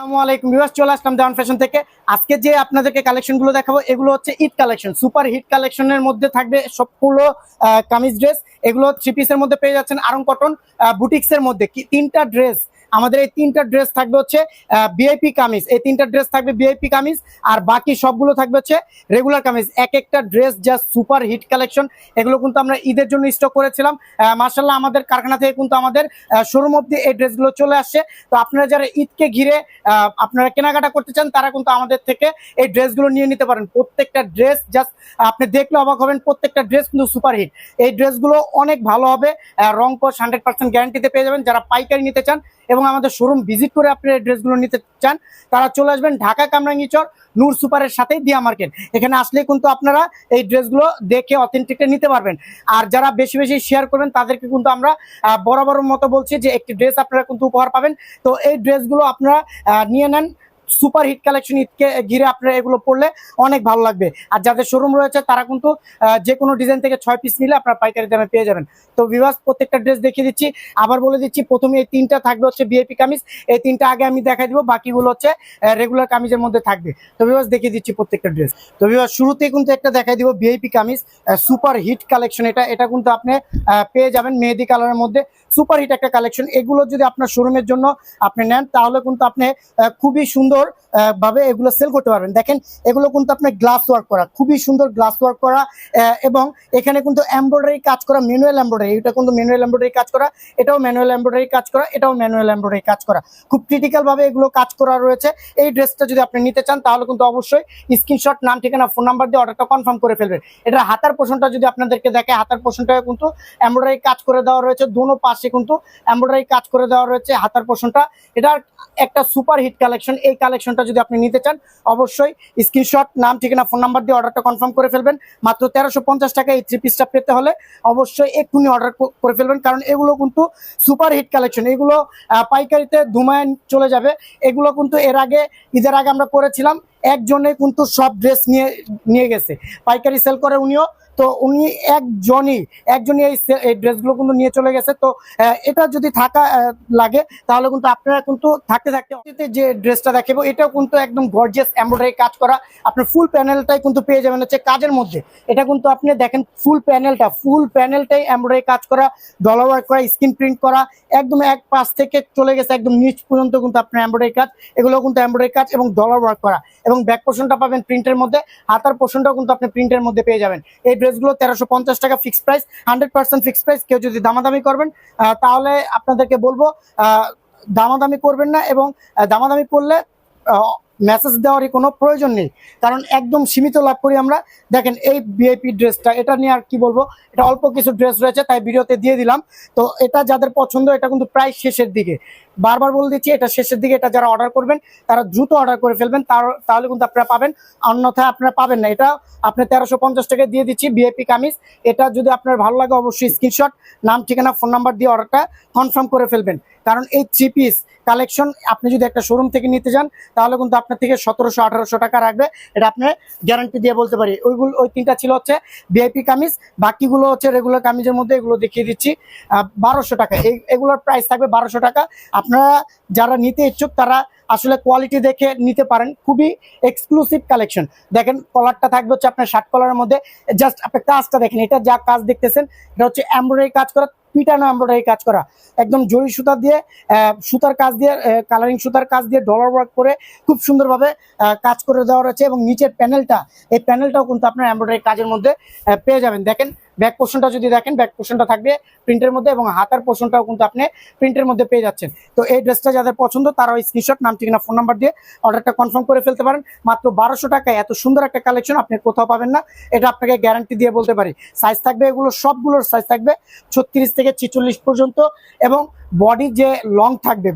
আসসালামু আলাইকুম ভিউয়ার্স, চলে আসলাম দেওয়ান ফ্যাশন থেকে। আজকে যে আপনাদেরকে কালেকশনগুলো দেখাবো এগুলো হচ্ছে ঈদ কালেকশন, সুপার হিট কালেকশনের মধ্যে থাকবে সবগুলো কামিজ ড্রেস। এগুলো থ্রি পিসের মধ্যে পেয়ে যাচ্ছেন আরং কটন বুটিক্সের মধ্যে। তিনটা ড্রেস, আমাদের এই তিনটা ড্রেস থাকবে হচ্ছে ভিআইপি কামিজ। এই তিনটা ড্রেস থাকবে ভিআইপি কামিজ, আর বাকি সবগুলো থাকবে হচ্ছে রেগুলার কামিজ। এক একটা dress just super hit collection. এগুলো কিন্তু আমরা ঈদের জন্য স্টক করেছিলাম। মার্শাল্লাহ আমাদের কারখানা থেকে কিন্তু আমাদের শোরুম অব্দি এই ড্রেসগুলো চলে আসছে। তো আপনারা যারা ঈদকে ঘিরে আপনারা কেনাকাটা করতে চান তারা কিন্তু আমাদের থেকে এই ড্রেসগুলো নিয়ে নিতে পারেন। প্রত্যেকটা ড্রেস জাস্ট আপনি দেখলে অবাক হবেন, প্রত্যেকটা ড্রেস কিন্তু সুপারহিট। এই ড্রেসগুলো অনেক ভালো হবে, রং কস 100% গ্যারান্টিতে পেয়ে যাবেন। যারা পাইকারি নিতে চান এবং আমাদের শোরুম ভিজিট করে আপনি এই ড্রেসগুলো নিতে চান তারা চলে আসবেন ঢাকা কামরাঙ্গীচর নূর সুপারের সাথেই দিয়া মার্কেট। এখানে আসলে কিন্তু আপনারা এই ড্রেসগুলো দেখে অথেন্টিকটা নিতে পারবেন। আর যারা বেশি বেশি শেয়ার করবেন তাদেরকে কিন্তু আমরা বরাবরের মতো বলছি যে একটি ড্রেস আপনারা কিন্তু উপহার পাবেন। তো এই ড্রেসগুলো আপনারা নিয়ে নেন। সুপার হিট কালেকশন, ঈদকে ঘিরে আপনারা এগুলো পড়লে অনেক ভালো লাগবে। আর যাদের শোরুম রয়েছে তারা কিন্তু যে কোনো ডিজাইন থেকে 6 পিস নিলে আপনারা পাইকারি দামে পেয়ে যাবেন। তো ভিউয়ার্স প্রত্যেকটা ড্রেস দেখিয়ে দিচ্ছি, আবার বলে দিচ্ছি। প্রথমে এই তিনটা থাকবে হচ্ছে ভিআইপি কামিজ, এই তিনটা আগে আমি দেখাই দিব, বাকিগুলো হচ্ছে রেগুলার কামিজের মধ্যে থাকবে। তো ভিউয়ার্স দেখিয়ে দিচ্ছি প্রত্যেকটা ড্রেস। তো ভিউয়ার্স শুরুতেই কিন্তু একটা দেখাই দিব VIP kameez, super hit collection. এটা কিন্তু আপনি পেয়ে যাবেন মেহেদি কালারের মধ্যে। সুপার হিট একটা কালেকশন। এগুলো যদি আপনার শোরুমের জন্য আপনি নেন তাহলে কিন্তু আপনি খুবই সুন্দর ভাবে এগুলো সেল করতে পারবেন। দেখেন এগুলো কিন্তু আপনার গ্লাস ওয়ার্ক করা, খুবই সুন্দর গ্লাস ওয়ার্ক করা, এবং এখানে কিন্তু এমব্রয়ডারি কাজ করা, ম্যানুয়াল এমব্রয়ডারি। এটা কিন্তু ম্যানুয়াল এমব্রয়ডারি কাজ করা, এটাও ম্যানুয়াল এমব্রয়ডারি কাজ করা, এটাও ম্যানুয়াল এমব্রয়ডারি কাজ করা। খুব ক্রিটিক্যাল ভাবে এগুলো কাজ করা রয়েছে। এই ড্রেসটা যদি আপনি নিতে চান তাহলে কিন্তু অবশ্যই স্ক্রিনশট, নাম, ঠিকানা, ফোন নাম্বার দিয়ে অর্ডারটা কনফার্ম করে ফেলবেন। এটা হাতার পোর্শনটা যদি আপনাদেরকে দেখে, হাতার পোর্শনটা কিন্তু এমব্রয়ডারি কাজ করে দেওয়া রয়েছে, দোনো পাশে কিন্তু এমব্রয়ডারি কাজ করে দেওয়া রয়েছে হাতার পোর্শনটা। এটা একটা সুপার হিট কালেকশন। এই কালেকশনটা যদি আপনি নিতে চান অবশ্যই স্ক্রিনশট, নাম, ঠিকানা, ফোন নাম্বার দিয়ে অর্ডারটা কনফার্ম করে ফেলবেন। মাত্র 1350 টাকা এই থ্রি পিসটা পেতে হলে অবশ্যই এক্ষুনি অর্ডার করে ফেলবেন, কারণ এগুলো কিন্তু সুপার হিট কালেকশন। এগুলো পাইকারিতে ধুমায় চলে যাবে। এগুলো কিন্তু এর আগে ঈদের আগে আমরা করেছিলাম, একজনে কিন্তু সব ড্রেস নিয়ে গেছে, পাইকারি সেল করে উনিও। তো উনি একজনই এই ড্রেসগুলো কিন্তু নিয়ে চলে গেছে। তো এটা যদি থাকা লাগে তাহলে কিন্তু আপনারা কিন্তু থাকতে থাকতে যে ড্রেসটা দেখাবো এটাও কিন্তু একদম গর্জিয়াস এমব্রয়ডারি কাজ করা। আপনার ফুল প্যানেলটাই কিন্তু পেয়ে যাবেন হচ্ছে কাজের মধ্যে। এটা কিন্তু আপনি দেখেন ফুল প্যানেলটাই এমব্রয়ডারি কাজ করা, ডলার ওয়ার্ক করা, স্ক্রিন প্রিন্ট করা, একদম এক পাশ থেকে চলে গেছে একদম নিচ পর্যন্ত কিন্তু আপনার এমব্রয়ডারি কাজ। এগুলো কিন্তু এমব্রয়ডারি কাজ এবং ডলার ওয়ার্ক করা, এবং ব্যাক পোর্শনটা পাবেন প্রিন্টের মধ্যে, হাতার পোর্শনটাও কিন্তু আপনি প্রিন্টের মধ্যে পেয়ে যাবেন। এই ড্রেসগুলো 1350 টাকা ফিক্সড প্রাইস, 100% ফিক্সড প্রাইস। কেউ যদি দামাদামি করবেন তাহলে আপনাদেরকে বলবো দামাদামি করবেন না, এবং দামাদামি করলে মেসেজ দেওয়ারই কোনো প্রয়োজন নেই, কারণ একদম সীমিত লাভ করি আমরা। দেখেন এই ভিআইপি ড্রেসটা, এটা নিয়ে আর কি বলবো, এটা অল্প কিছু ড্রেস রয়েছে তাই ভিডিওতে দিয়ে দিলাম। তো এটা যাদের পছন্দ, এটা কিন্তু প্রায় শেষের দিকে, বারবার বলে দিচ্ছি এটা শেষের দিকে। এটা যারা অর্ডার করবেন তারা দ্রুত অর্ডার করে ফেলবেন, তাহলে কিন্তু আপনারা পাবেন, অন্যথায় আপনারা পাবেন না। এটা আপনি 1350 টাকায় দিয়ে দিচ্ছি ভিআইপি কামিজ। এটা যদি আপনার ভালো লাগে অবশ্যই স্ক্রিনশট, নাম, ঠিকানা, ফোন নাম্বার দিয়ে অর্ডারটা কনফার্ম করে ফেলবেন। কারণ এই থ্রি পিস কালেকশন আপনি যদি একটা শোরুম থেকে নিতে যান তাহলে কিন্তু আপনার থেকে 1700-1800 টাকা রাখবে, এটা আপনি গ্যারান্টি দিয়ে বলতে পারি। ওই তিনটা ছিল হচ্ছে ভিআইপি কামিজ, বাকিগুলো হচ্ছে রেগুলার কামিজের মধ্যে। এগুলো দেখিয়ে দিচ্ছি 1200 টাকা, এগুলোর প্রাইস থাকবে 1200 টাকা। আপনারা যারা নিতে ইচ্ছুক তারা আসলে কোয়ালিটি দেখে নিতে পারেন, খুবই এক্সক্লুসিভ কালেকশন। দেখেন কলারটা থাকবে হচ্ছে আপনার শার্ট কলারের মধ্যে। জাস্ট আপনি কাজটা দেখেন, এটা যা কাজ দেখতেছেন এটা হচ্ছে এমব্রয়ডারি কাজ করা, পিটানো এমব্রয়ডারি কাজ করা, একদম জরি সুতা দিয়ে, সুতার কাজ দিয়ে, কালারিং সুতার কাজ দিয়ে ডলার ওয়ার্ক করে খুব সুন্দরভাবে কাজ করে দেওয়া রয়েছে। এবং নিচের প্যানেলটা, এই প্যানেলটাও কিন্তু আপনার এমব্রয়ডারি কাজের মধ্যে পেয়ে যাবেন। দেখেন ব্যাক পোর্শনটা যদি দেখেন, ব্যাক পোর্শনটা থাকবে প্রিন্টের মধ্যে, এবং হাতার পোর্শনটাও কিন্তু আপনি প্রিন্টের মধ্যে পেয়ে যাচ্ছেন। তো এই ড্রেসটা যাদের পছন্দ তারা ওই স্ক্রিনশট, নাম, ঠিকানা, ফোন নাম্বার দিয়ে অর্ডারটা কনফার্ম করে ফেলতে পারেন। মাত্র 1200 টাকায় এত সুন্দর একটা কালেকশন আপনি কোথাও পাবেন না, এটা আপনাকে গ্যারান্টি দিয়ে বলতে পারি। সাইজ থাকবে এগুলো সবগুলোর সাইজ থাকবে 36 থেকে 46 পর্যন্ত, এবং বডি যে লং থাকবে,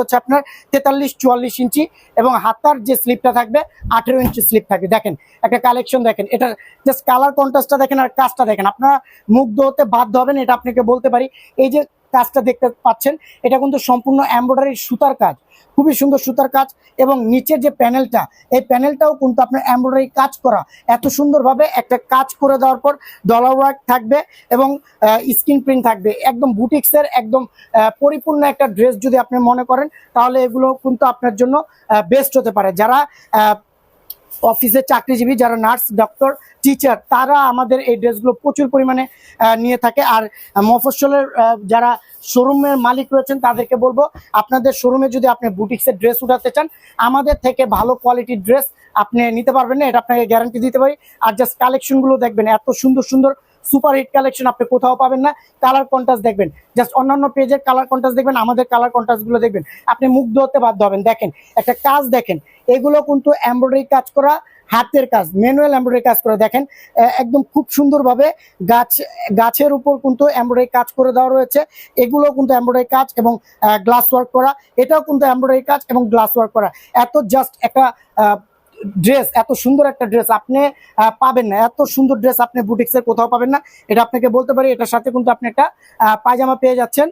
হচ্ছে আপনার 43-44 ইঞ্চি, এবং হাতার যে স্লিপটা থাকবে 18 ইঞ্চি স্লিপ থাকবে। দেখেন একটা কালেকশন, দেখেন এটা জাস্ট কালার কন্ট্রাস্টটা দেখেন আর কাজটা দেখেন, আপনারা মুগ্ধ হতে বাধ্য হবেন, এটা আপনাকে বলতে পারি। এই যে কাজটা দেখতে পাচ্ছেন, এটা কিন্তু সম্পূর্ণ এমব্রয়ডারি সুতার কাজ, খুবই সুন্দর সুতার কাজ। এবং নিচের যে প্যানেলটা, এই প্যানেলটাও কিন্তু আপনার এমব্রয়ডারি কাজ করা, এত সুন্দরভাবে একটা কাজ করে দেওয়ার পর ডলার ওয়ার্ক থাকবে এবং স্ক্রিন প্রিন্ট থাকবে। একদম বুটিক্সের একদম পরিপূর্ণ একটা ড্রেস যদি আপনি মনে করেন, তাহলে এগুলো কিন্তু আপনার জন্য বেস্ট হতে পারে। যারা অফিসে চাকরিজীবী, যারা নার্স, ডক্টর, টিচার, তারা আমাদের এই ড্রেসগুলো প্রচুর পরিমাণে নিয়ে থাকে। আর মফস্বলের যারা শোরুমের মালিক রয়েছেন, তাদেরকে বলবো আপনাদের শোরুমে যদি আপনি বুটিক্সের ড্রেস উঠাতে চান, আমাদের থেকে ভালো কোয়ালিটির ড্রেস আপনি নিতে পারবেন না, এটা আপনাকে গ্যারান্টি দিতে পারি। আর জাস্ট কালেকশনগুলো দেখবেন, এত সুন্দর সুন্দর সুপার হিট কালেকশন আপনি কোথাও পাবেন না। কালার কন্ট্রাস্ট দেখবেন, জাস্ট অন্যান্য পেজের কালার কন্ট্রাস্ট দেখবেন, আমাদের কালার কন্ট্রাস্ট গুলো দেখবেন, আপনি মুগ্ধ হতে বাধ্য হবেন। দেখেন একটা কাজ, দেখেন এগুলো কিন্তু এমব্রয়ডারি কাজ করা, হাতের কাজ, ম্যানুয়াল এমব্রয়ডারি কাজ করে। দেখেন একদম খুব সুন্দরভাবে গাছের উপর কিন্তু এমব্রয়ডারি কাজ করে দেওয়া রয়েছে। এগুলো কিন্তু এমব্রয়ডারি কাজ এবং গ্লাস ওয়ার্ক করা, এটাও কিন্তু এমব্রয়ডারি কাজ এবং গ্লাস ওয়ার্ক করা। এত জাস্ট একটা ড্রেস, এত সুন্দর একটা ড্রেস আপনি পাবেন না, এত সুন্দর ড্রেস আপনি বুটিক্সের কোথাও পাবেন না, এটা আপনাকে বলতে পারি। এটার সাথে কিন্তু আপনি একটা পায়জামা পেয়ে যাচ্ছেন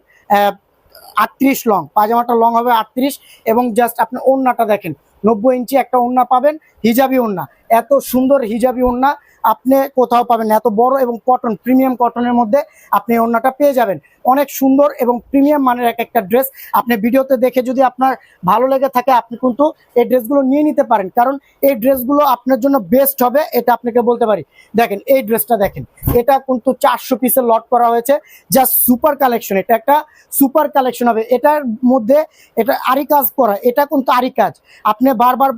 38 লং, পায়জামাটা লং হবে 38। এবং জাস্ট আপনি ওড়নাটা দেখেন, 90 ইঞ্চি একটা ওড়না পাবেন, হিজাবি ওড়না, এত সুন্দর হিজাবি ওড়না আপনি কোথাও পাবেন না। এত বড় এবং কটন, প্রিমিয়াম কটনের মধ্যে আপনি ওড়নাটা পেয়ে যাবেন। অনেক সুন্দর এবং প্রিমিয়াম মানের একটা ড্রেস। আপনি ভিডিওতে দেখে যদি আপনার ভালো লেগে থাকে, আপনি কিন্তু এই ড্রেসগুলো নিয়ে নিতে পারেন, কারণ এই ড্রেসগুলো আপনার জন্য বেস্ট হবে, এটা আপনাকে বলতে পারি। দেখেন এই ড্রেসটা দেখেন, এটা কিন্তু 400 পিসের লট করা হয়েছে, জাস্ট সুপার কালেকশন। এটা একটা সুপার কালেকশন হবে। এটার মধ্যে এটা আরি কাজ করা, এটা কিন্তু আরি কাজ, আপনি বারবার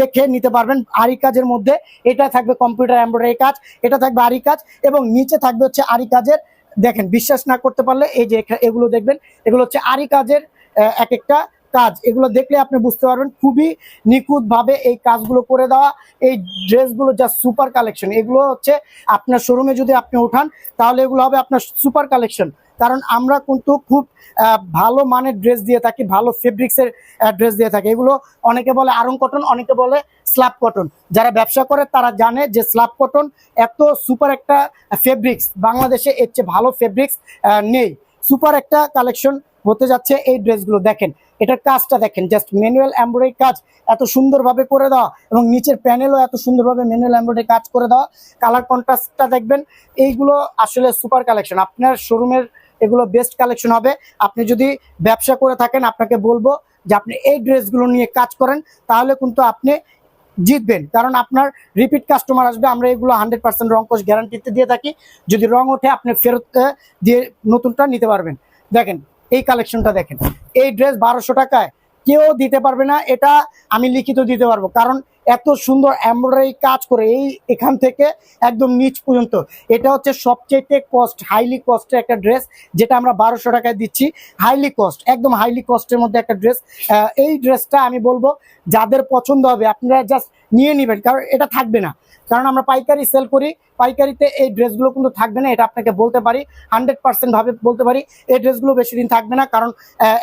দেখে নিতে পারবেন। আরি কাজের মধ্যে এটা থাকবে কম্পিউটার এমব্রয়ডারি কাজ, এটা থাকবে আরি কাজ এবং নিচে থাকবে হচ্ছে আরি কাজের। দেখেন, বিশ্বাস না করতে পারলে এই যে এগুলো দেখবেন, এগুলো হচ্ছে আরি কাজের এক একটা কাজ। এগুলো দেখলে আপনি বুঝতে পারবেন খুবই নিখুঁত ভাবে এই কাজগুলো করে দেওয়া। এই ড্রেসগুলো যা সুপার কালেকশন, এগুলো হচ্ছে আপনার শোরুমে যদি আপনি উঠান, তাহলে এগুলো হবে আপনার সুপার কালেকশন। কারণ আমরা কিন্তু খুব ভালো মানের ড্রেস দিয়ে থাকি, ভালো ফেব্রিক্সের ড্রেস দিয়ে থাকি। এগুলো অনেকে বলে আরং কটন, অনেকে বলে স্ল্যাব কটন। যারা ব্যবসা করে তারা জানে যে স্ল্যাব কটন এত সুপার একটা ফেব্রিক্স, বাংলাদেশে এর চেয়ে ভালো ফেব্রিক্স নেই। সুপার একটা কালেকশন হতে যাচ্ছে এই ড্রেসগুলো। দেখেন এটার কাজটা দেখেন, জাস্ট ম্যানুয়াল এমব্রয়ডারি কাজ এত সুন্দরভাবে করে দেওয়া এবং নিচের প্যানেলও এত সুন্দরভাবে ম্যানুয়াল এমব্রয়ডারি কাজ করে দেওয়া। কালার কন্ট্রাস্টটা দেখবেন, এইগুলো আসলে সুপার কালেকশন। আপনার শোরুমের এগুলো বেস্ট কালেকশন হবে। আপনি যদি ব্যবসা করে থাকেন, আপনাকে বলবো যে আপনি এই ড্রেসগুলো নিয়ে কাজ করেন, তাহলে কিন্তু আপনি জিতবেন, কারণ আপনার রিপিট কাস্টমার আসবে। আমরা এগুলো 100% রং কোষ গ্যারান্টিতে দিয়ে থাকি। যদি রং ওঠে, আপনি ফেরত দিয়ে নতুনটা নিতে পারবেন। দেখেন এই কালেকশনটা দেখেন, এই ড্রেস 1200 টাকায় কেউ দিতে পারবে না, এটা আমি লিখিত দিতে পারবো। কারণ এত সুন্দর এমব্রয়ডারি কাজ করে এই এখান থেকে একদম নিচ পর্যন্ত, এটা হচ্ছে সবচেয়ে কস্ট, হাইলি কস্টের একটা ড্রেস, যেটা আমরা 1200 টাকায় দিচ্ছি। হাইলি কস্ট, একদম হাইলি কস্টের মধ্যে একটা ড্রেস। এই ড্রেসটা আমি বলবো যাদের পছন্দ হবে আপনারা জাস্ট নিয়ে নেবেন, কারণ এটা থাকবে না। কারণ আমরা পাইকারি সেল করি, পাইকারিতে এই ড্রেসগুলো কিন্তু থাকবে না, এটা আপনাকে বলতে পারি, 100% ভাবে বলতে পারি। এই ড্রেসগুলো বেশি দিন থাকবে না, কারণ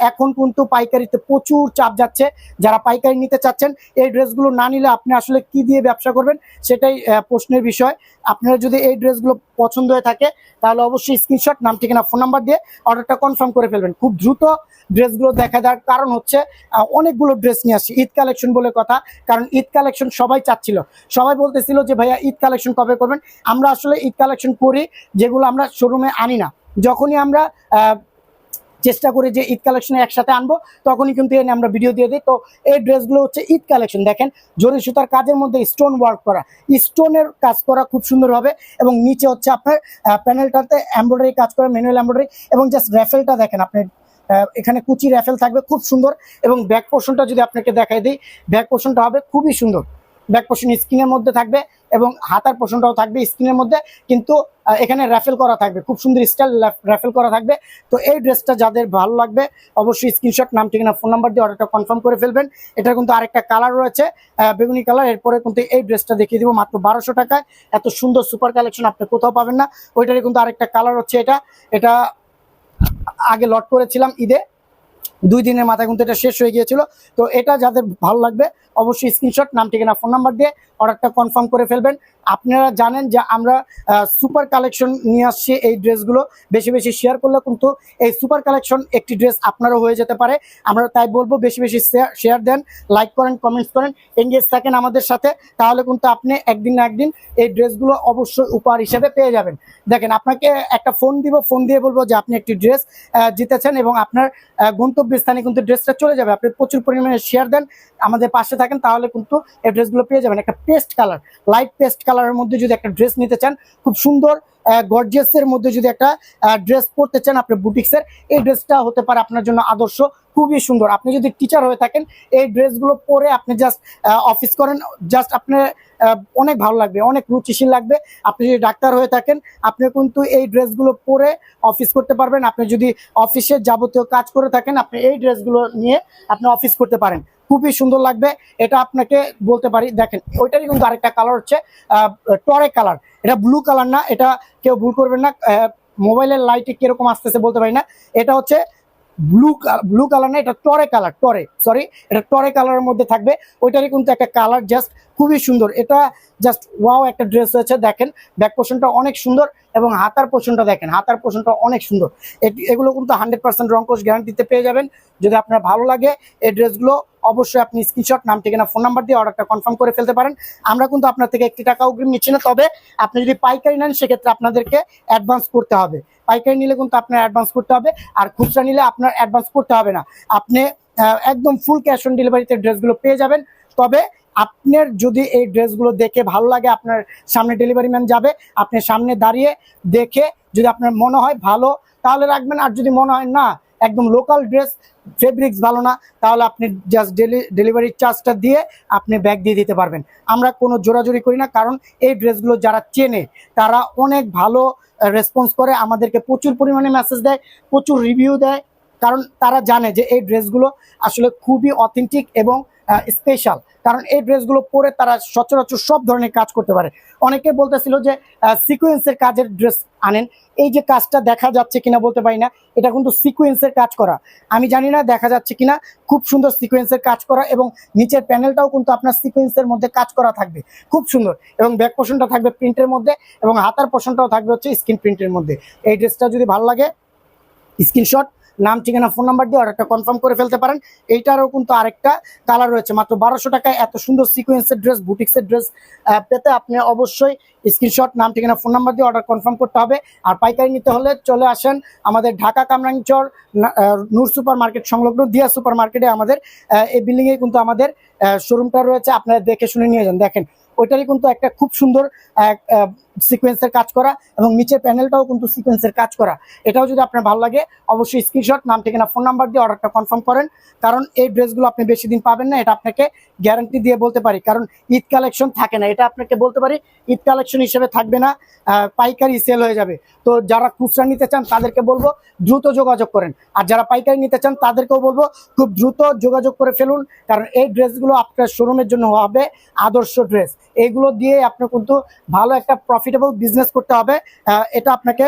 এখন কিন্তু পাইকারিতে প্রচুর চাপ যাচ্ছে। যারা পাইকারি নিতে চাচ্ছেন, এই ড্রেসগুলো না নিলে আপনি আসলে কি দিয়ে ব্যবসা করবেন, সেটাই প্রশ্নের বিষয়। আপনারা যদি এই ড্রেসগুলো পছন্দ হয়ে থাকে, তাহলে অবশ্যই স্ক্রিনশট, নাম, ঠিকানা, ফোন নাম্বার দিয়ে অর্ডারটা কনফার্ম করে ফেলবেন। খুব দ্রুত ড্রেসগুলো দেখা দেওয়ার কারণ হচ্ছে অনেকগুলো ড্রেস নিয়ে আসছি, ঈদ কালেকশন বলে কথা। কারণ ঈদ কালেকশন সবাই চাচ্ছিল, সবাই বলতেছিল যে ভাইয়া ঈদ কালেকশন কবে করবেন। আমরা আসলে ঈদ কালেকশন করি, যেগুলো আমরা শোরুমে আনি না। যখনই আমরা চেষ্টা করি যে ঈদ কালেকশনে একসাথে আনবো, তখনই কিন্তু এনে আমরা ভিডিও দিয়ে দিই। তো এই ড্রেসগুলো হচ্ছে ঈদ কালেকশন। দেখেন জরি সুতার কাজের মধ্যে স্টোন ওয়ার্ক করা, স্টোনের কাজ করা খুব সুন্দরভাবে, এবং নিচে হচ্ছে আপনার প্যানেলটাতে এমব্রয়ডারি কাজ করা, ম্যানুয়াল এমব্রয়ডারি। এবং জাস্ট র্যাফেলটা দেখেন, আপনার এখানে কুচি র্যাফেল থাকবে খুব সুন্দর। এবং ব্যাক পোর্শনটা যদি আপনাকে দেখাই দিই, ব্যাক পোর্শনটা হবে খুবই সুন্দর। ব্যাক পোর্শন স্ক্রিনের মধ্যে থাকবে এবং হাতার পোর্শনটাও থাকবে স্ক্রিনের মধ্যে, কিন্তু এখানে র্যাফেল করা থাকবে, খুব সুন্দর স্টাইল র্যাফেল করা থাকবে। তো এই ড্রেসটা যাদের ভালো লাগবে, অবশ্যই স্ক্রিনশট, নাম, ঠিকানা, ফোন নাম্বার দিয়ে অর্ডারটা কনফার্ম করে ফেলবেন। এটা কিন্তু আরেকটা কালার রয়েছে, বেগুনি কালার। এরপরে কিন্তু এই ড্রেসটা দেখিয়ে দিব মাত্র 1200 টাকায়। এত সুন্দর সুপার কালেকশন আপনি কোথাও পাবেন না। ওইটারই কিন্তু আরেকটা কালার হচ্ছে এটা আগে লট করেছিলাম ঈদে, 2 দিনের মাথায় কিন্তু এটা শেষ হয়ে গিয়েছিল। তো এটা যাদের ভালো লাগবে, অবশ্যই স্ক্রিনশট, নাম, ঠিকানা, ফোন নাম্বার দিয়ে অর্ডারটা কনফার্ম করে ফেলবেন। আপনারা জানেন যে আমরা সুপার কালেকশন নিয়ে আসছি। এই ড্রেসগুলো বেশি বেশি শেয়ার করলে কিন্তু এই সুপার কালেকশন একটি ড্রেস আপনারও হয়ে যেতে পারে। আমরা তাই বলবো বেশি বেশি শেয়ার দেন, লাইক করেন, কমেন্টস করেন, এঙ্গেজ থাকেন আমাদের সাথে, তাহলে কিন্তু আপনি একদিন না একদিন এই ড্রেসগুলো অবশ্যই উপহার হিসেবে পেয়ে যাবেন। দেখেন, আপনাকে একটা ফোন দিব, ফোন দিয়ে বলবো যে আপনি একটি ড্রেস জিতেছেন এবং আপনার গন্তব্যস্থানে কিন্তু ড্রেসটা চলে যাবে। আপনি প্রচুর পরিমাণে শেয়ার দেন, আমাদের পাশে থাকেন, তাহলে কিন্তু এই ড্রেসগুলো পেয়ে যাবেন। একটা পেস্ট কালার, লাইট পেস্ট কালারের মধ্যে যদি একটা ড্রেস নিতে চান, খুব সুন্দর গর্জিয়াসের মধ্যে যদি একটা ড্রেস পরতে চান আপনি বুটিক্সের, এই ড্রেসটা হতে পারে আপনার জন্য আদর্শ, খুবই সুন্দর। আপনি যদি টিচার হয়ে থাকেন, এই ড্রেসগুলো পরে আপনি জাস্ট অফিস করেন, জাস্ট আপনার অনেক ভালো লাগবে, অনেক রুচিশীল লাগবে। আপনি যদি ডাক্তার হয়ে থাকেন, আপনি কিন্তু এই ড্রেসগুলো পরে অফিস করতে পারবেন। আপনি যদি অফিসে যাবতীয় কাজ করে থাকেন, আপনি এই ড্রেসগুলো নিয়ে আপনি অফিস করতে পারেন, খুবই সুন্দর লাগবে। এটা আপনাকে বলতে পারি, দেখেন ওইটারই কিন্তু আরেকটা কালার হচ্ছে টরে কালার। এটা ব্লু কালার না, এটা কেউ ভুল করবেন না, মোবাইলের লাইটে কিরকম আসতেছে বলতে পারি না। এটা হচ্ছে ব্লু কালার না, এটা টরে কালার, এটা টরে কালারের মধ্যে থাকবে। ওইটারই কিন্তু একটা কালার জাস্ট খুবই সুন্দর। এটা জাস্ট ওয়াও একটা ড্রেস হয়েছে। দেখেন ব্যাক পোর্শনটা অনেক সুন্দর এবং হাতার পোর্শনটা দেখেন, হাতার পোর্শনটা অনেক সুন্দর। এগুলো কিন্তু 100% রংকশ গ্যারান্টিতে পেয়ে যাবেন। যদি আপনার ভালো লাগে এই ড্রেসগুলো, অবশ্যই আপনি স্ক্রিনশট, নাম, ঠিকানা, ফোন নাম্বার দিয়ে অর্ডারটা কনফার্ম করে ফেলতে পারেন। আমরা কিন্তু আপনার থেকে 1 টাকা অগ্রিম নিচ্ছি না, তবে আপনি যদি পাইকারি নেন সেক্ষেত্রে আপনাদেরকে অ্যাডভান্স করতে হবে। পাইকারি নিলে কিন্তু আপনার অ্যাডভান্স করতে হবে, আর খুচরা নিলে আপনার অ্যাডভান্স করতে হবে না। আপনি একদম ফুল ক্যাশ অন ডেলিভারিতে ড্রেসগুলো পেয়ে যাবেন। তবে আপনার যদি এই ড্রেসগুলো দেখে ভালো লাগে, আপনার সামনে ডেলিভারি ম্যান যাবে, আপনি সামনে দাঁড়িয়ে দেখে যদি আপনার মনে হয় ভালো তাহলে রাখবেন, আর যদি মনে হয় না একদম লোকাল ড্রেস, ফেব্রিক্স ভালো না, তাহলে আপনি জাস্ট ডেলিভারি চার্জটা দিয়ে আপনি ব্যাগ দিয়ে দিতে পারবেন। আমরা কোনো জোরাজোরি করি না, কারণ এই ড্রেসগুলো যারা চেনে তারা অনেক ভালো রেসপন্স করে, আমাদেরকে প্রচুর পরিমাণে মেসেজ দেয়, প্রচুর রিভিউ দেয়, কারণ তারা জানে যে এই ড্রেসগুলো আসলে খুবই অথেন্টিক এবং স্পেশাল। কারণ এই ড্রেসগুলো পরে তারা সচরাচর সব ধরনের কাজ করতে পারে। অনেকে বলতেছিল যে সিকোয়েন্সের কাজের ড্রেস আনেন, এই যে কাজটা দেখা যাচ্ছে কিনা বলতে পারি না, এটা কিন্তু সিকোয়েন্সের কাজ করা, আমি জানি না দেখা যাচ্ছে কিনা, খুব সুন্দর সিকোয়েন্সের কাজ করা এবং নিচের প্যানেলটাও কিন্তু আপনার সিকোয়েন্সের মধ্যে কাজ করা থাকবে, খুব সুন্দর। এবং ব্যাক পোর্শনটা থাকবে প্রিন্টের মধ্যে এবং হাতার পোর্শনটাও থাকবে হচ্ছে স্ক্রিন প্রিন্টের মধ্যে। এই ড্রেসটা যদি ভালো লাগে, স্ক্রিনশট, নাম, ঠিকানা, ফোন নাম্বার দিয়ে অর্ডারটা কনফার্ম করে ফেলতে পারেন। এইটারও কিন্তু আরেকটা কালার রয়েছে। মাত্র 1200 টাকায় এত সুন্দর সিকোয়েন্সের ড্রেস, বুটিক্সের ড্রেস পেতে আপনি অবশ্যই স্ক্রিনশট, নাম, ঠিকানা, ফোন নাম্বার দিয়ে অর্ডার কনফার্ম করতে হবে। আর পাইকারি নিতে হলে চলে আসেন আমাদের ঢাকা কামরাঙ্গীরচর নূর সুপার মার্কেট সংলগ্ন দিয়া সুপার মার্কেটে, আমাদের এই বিল্ডিংয়ে কিন্তু আমাদের শোরুমটা রয়েছে। আপনারা দেখে শুনে নিয়ে যান। দেখেন ওইটারই কিন্তু একটা খুব সুন্দর সিকোয়েন্সের কাজ করা এবং নিচের প্যানেলটাও কিন্তু সিকোয়েন্সের কাজ করা। এটাও যদি আপনার ভালো লাগে, অবশ্যই স্ক্রিনশট, নাম, ঠিকানা, ফোন নাম্বার দিয়ে অর্ডারটা কনফার্ম করেন, কারণ এই ড্রেসগুলো আপনি বেশি দিন পাবেন না, এটা আপনাকে গ্যারান্টি দিয়ে বলতে পারি। কারণ ঈদ কালেকশন থাকে না, এটা আপনাকে বলতে পারি ঈদ কালেকশন হিসেবে থাকবে না, পাইকারি সেল হয়ে যাবে। তো যারা খুচরা নিতে চান তাদেরকে বলবো দ্রুত যোগাযোগ করেন, আর যারা পাইকারি নিতে চান তাদেরকেও বলবো খুব দ্রুত যোগাযোগ করে ফেলুন, কারণ এই ড্রেসগুলো আপনার শোরুমের জন্য হবে আদর্শ ড্রেস। এইগুলো দিয়ে আপনি কিন্তু ভালো একটা প্রফিটেবল বিজনেস করতে হবে, এটা আপনাকে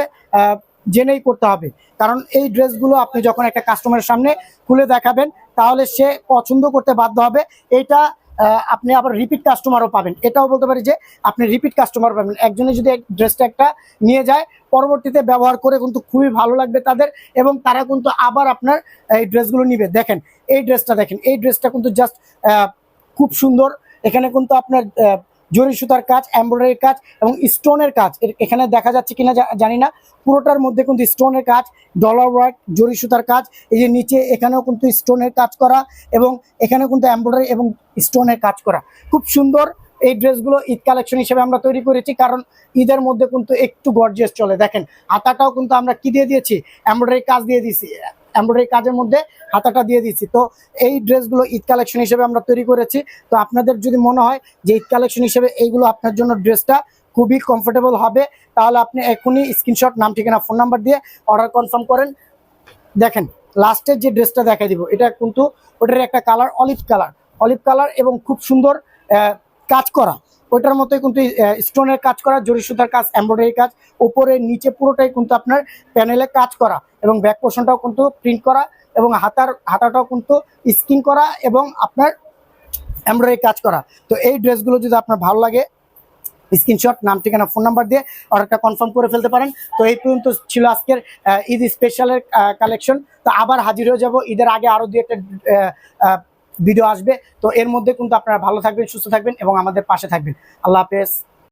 জেনেই করতে হবে। কারণ এই ড্রেসগুলো আপনি যখন একটা কাস্টমারের সামনে খুলে দেখাবেন, তাহলে সে পছন্দ করতে বাধ্য হবে। এটা আপনি আবার রিপিট কাস্টমারও পাবেন, এটাও বলতে পারি যে আপনি রিপিট কাস্টমার পাবেন। একজনে যদি ড্রেসটা একটা নিয়ে যায়, পরবর্তীতে ব্যবহার করে কিন্তু খুবই ভালো লাগবে তাদের, এবং তারা কিন্তু আবার আপনার এই ড্রেসগুলো নিবে। দেখেন এই ড্রেসটা, দেখেন এই ড্রেসটা কিন্তু জাস্ট খুব সুন্দর। এখানে কিন্তু আপনার জরি সুতার কাজ, এমব্রয়ডারি কাজ এবং স্টোনের কাজ, এখানে দেখা যাচ্ছে কিনা জানি না, পুরোটার মধ্যে কিন্তু স্টোনের কাজ, ডলার ওয়ার্ক, জরি সুতার কাজ। এই যে নিচে এখানেও কিন্তু স্টোনের কাজ করা এবং এখানেও কিন্তু এমব্রয়ডারি এবং স্টোনের কাজ করা, খুব সুন্দর। এই ড্রেসগুলো ঈদ কালেকশন হিসেবে আমরা তৈরি করেছি, কারণ ঈদের মধ্যে কিন্তু একটু গর্জিয়াস চলে। দেখেন হাতাটাও কিন্তু আমরা কি দিয়ে দিয়েছি, এমব্রয়ডারি কাজ দিয়ে দিয়েছি, এমব্রয়ডারি কাজের মধ্যে হাতাটা দিয়ে দিচ্ছি। তো এই ড্রেসগুলো ঈদ কালেকশন হিসেবে আমরা তৈরি করেছি। তো আপনাদের যদি মনে হয় যে ঈদ কালেকশন হিসেবে এইগুলো আপনার জন্য ড্রেসটা খুবই কমফোর্টেবল হবে, তাহলে আপনি এখনই স্ক্রিনশট, নাম, ঠিকানা, ফোন নাম্বার দিয়ে অর্ডার কনফার্ম করেন। দেখেন লাস্টের যে ড্রেসটা দেখা দিব, এটা কিন্তু ওটার একটা কালার অলিভ কালার এবং খুব সুন্দর কাজ করা, ওইটার মতোই কিন্তু স্টোনের কাজ করা, জরি সুতার কাজ, এমব্রয়ডারি কাজ, উপরে নিচে পুরোটাই কিন্তু আপনার প্যানেলে কাজ করা এবং ব্যাক পোর্শনটাও কিন্তু প্রিন্ট করা এবং হাতাটাও কিন্তু স্কিন করা এবং আপনার এমব্রয়ডারি কাজ করা। তো এই ড্রেসগুলো যদি আপনার ভালো লাগে, স্ক্রিনশট, নাম, ঠিকানা, ফোন নাম্বার দিয়ে অর্ডারটা কনফার্ম করে ফেলতে পারেন। তো এই পর্যন্ত ছিল আজকের ঈদ স্পেশালের কালেকশন। তো আবার হাজির হয়ে যাব, ঈদের আগে আরও দু একটা ভিডিও আসবে। তো এর মধ্যে কিন্তু আপনারা ভালো থাকবেন, সুস্থ থাকবেন এবং আমাদের পাশে থাকবেন। আল্লাহ হাফেজ।